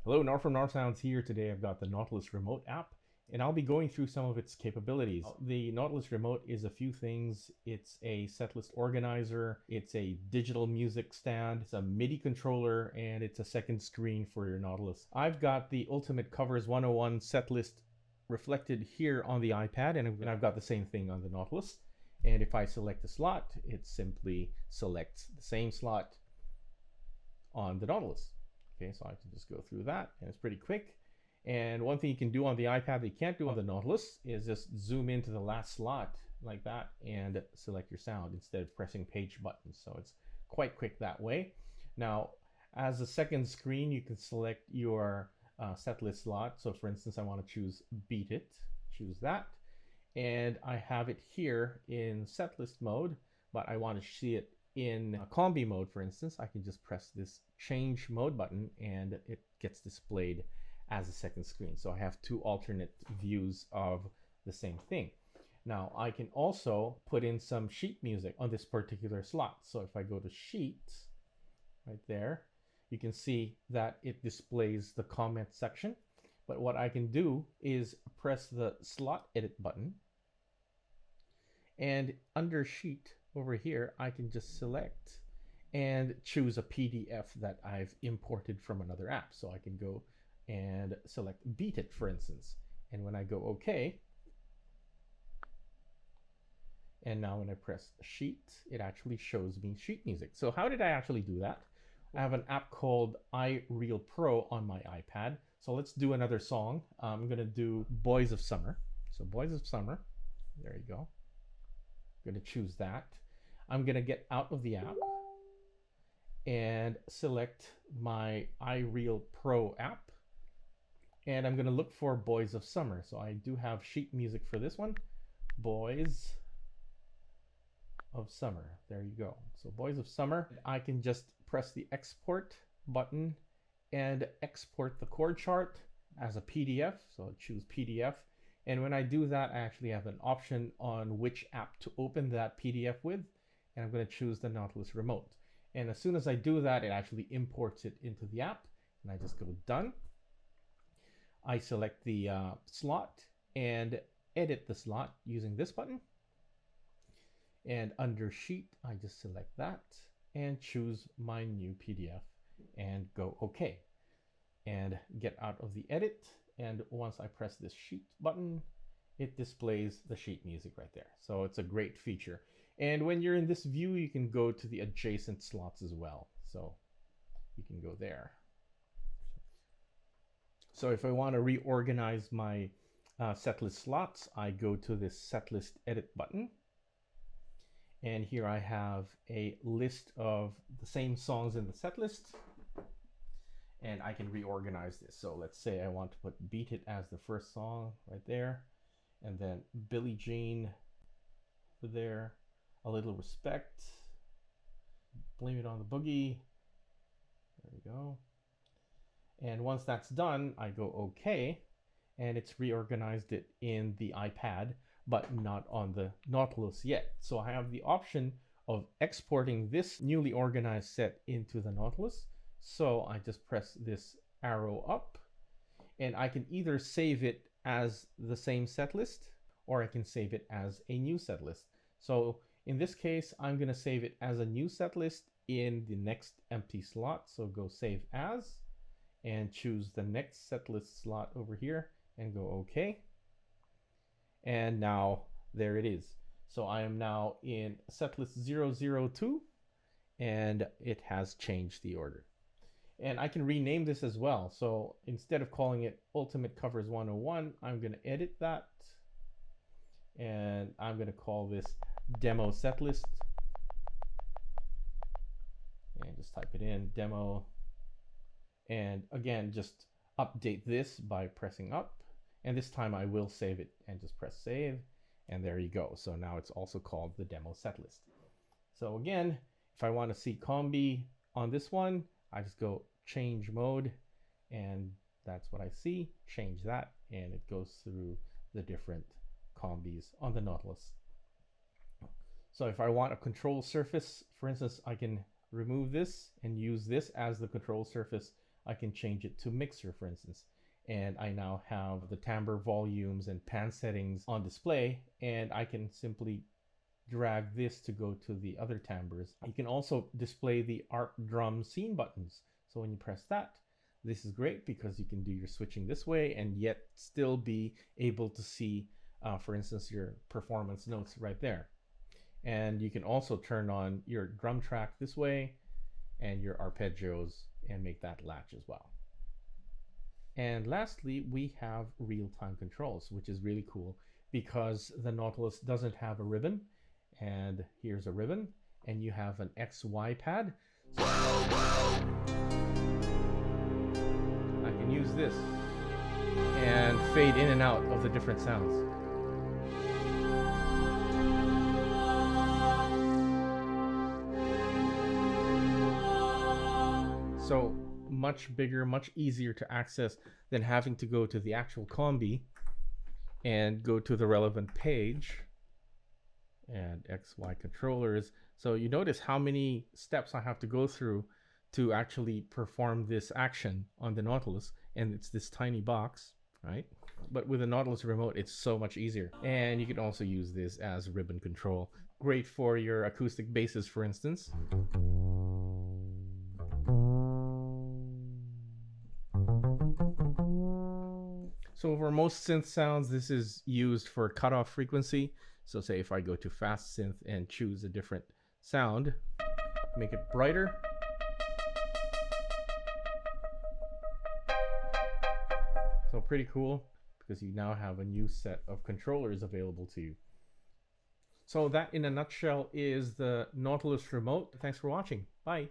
Hello, North from North Sounds here. Today I've got the Nautilus Remote App, and I'll be going through some of its capabilities. The Nautilus Remote is a few things. It's a setlist organizer, it's a digital music stand, it's a Midi controller, and it's a second screen for your Nautilus. I've got the Ultimate Covers 101 setlist reflected here on the iPad, and I've got the same thing on the Nautilus. And if I select a slot, it simply selects the same slot on the Nautilus. Okay, so I can just go through that, and it's pretty quick. And one thing you can do on the iPad that you can't do on the Nautilus is just zoom into the last slot like that and select your sound instead of pressing page buttons. So it's quite quick that way. Now, as a second screen, you can select your setlist slot. So for instance, I want to choose Beat It, choose that. And I have it here in setlist mode, but I want to see it in combi mode, for instance. I can just press this change mode button and it gets displayed as a second screen. So I have two alternate views of the same thing. Now I can also put in some sheet music on this particular slot. So if I go to sheet right there, you can see that it displays the comment section. But what I can do is press the slot edit button, and under sheet over here, I can just select and choose a PDF that I've imported from another app. So I can go and select Beat It, for instance. And when I go OK, and now when I press sheet, it actually shows me sheet music. So how did I actually do that? I have an app called iReal Pro on my iPad. So let's do another song. I'm going to do Boys of Summer. So Boys of Summer, there you go. I'm going to choose that. I'm going to get out of the app and select my iReal Pro app. And I'm going to look for Boys of Summer. So I do have sheet music for this one. Boys of Summer. There you go. So Boys of Summer. I can just press the export button and export the chord chart as a PDF. So I'll choose PDF. And when I do that, I actually have an option on which app to open that PDF with. And I'm going to choose the Nautilus Remote. And as soon as I do that, it actually imports it into the app. And I just go done. I select the slot and edit the slot using this button. And under sheet, I just select that and choose my new PDF and go OK. And get out of the edit. And once I press this sheet button, it displays the sheet music right there. So it's a great feature. And when you're in this view, you can go to the adjacent slots as well. So you can go there. So if I want to reorganize my setlist slots, I go to this setlist edit button. And here I have a list of the same songs in the setlist. And I can reorganize this. So let's say I want to put Beat It as the first song right there. And then Billie Jean over there. A Little Respect. Blame It on the Boogie. There we go. And once that's done, I go OK. And it's reorganized it in the iPad, but not on the Nautilus yet. So I have the option of exporting this newly organized set into the Nautilus. So I just press this arrow up, and I can either save it as the same set list, or I can save it as a new set list. So in this case, I'm going to save it as a new set list in the next empty slot. So go Save As, and choose the next set list slot over here, and go OK. And now there it is. So I am now in setlist 002, and it has changed the order. And I can rename this as well. So instead of calling it Ultimate Covers 101, I'm going to edit that. And I'm going to call this Demo Setlist. And just type it in, Demo. And again, just update this by pressing up. And this time I will save it and just press Save. And there you go. So now it's also called the Demo Setlist. So again, if I want to see combi on this one, I just go change mode, and that's what I see. Change that, and it goes through the different combis on the Nautilus. So if I want a control surface, for instance, I can remove this and use this as the control surface I can change it to mixer, for instance. And I now have the timbre volumes and pan settings on display, and I can simply drag this to go to the other timbres. You can also display the ARP drum scene buttons. So when you press that, this is great because you can do your switching this way and yet still be able to see, for instance, your performance notes right there. And you can also turn on your drum track this way and your arpeggios and make that latch as well. And lastly, we have real-time controls, which is really cool because the Nautilus doesn't have a ribbon. And here's a ribbon, and you have an XY pad. So I can use this and fade in and out of the different sounds. So much bigger, much easier to access than having to go to the actual combi and go to the relevant page and XY controllers. So you notice how many steps I have to go through to actually perform this action on the Nautilus, and it's this tiny box, right? But with the Nautilus Remote, it's so much easier. And you can also use this as ribbon control. Great for your acoustic basses, for instance. So for most synth sounds, this is used for cutoff frequency. So say if I go to fast synth and choose a different sound, make it brighter. So pretty cool because you now have a new set of controllers available to you. So that in a nutshell is the Nautilus Remote. Thanks for watching. Bye.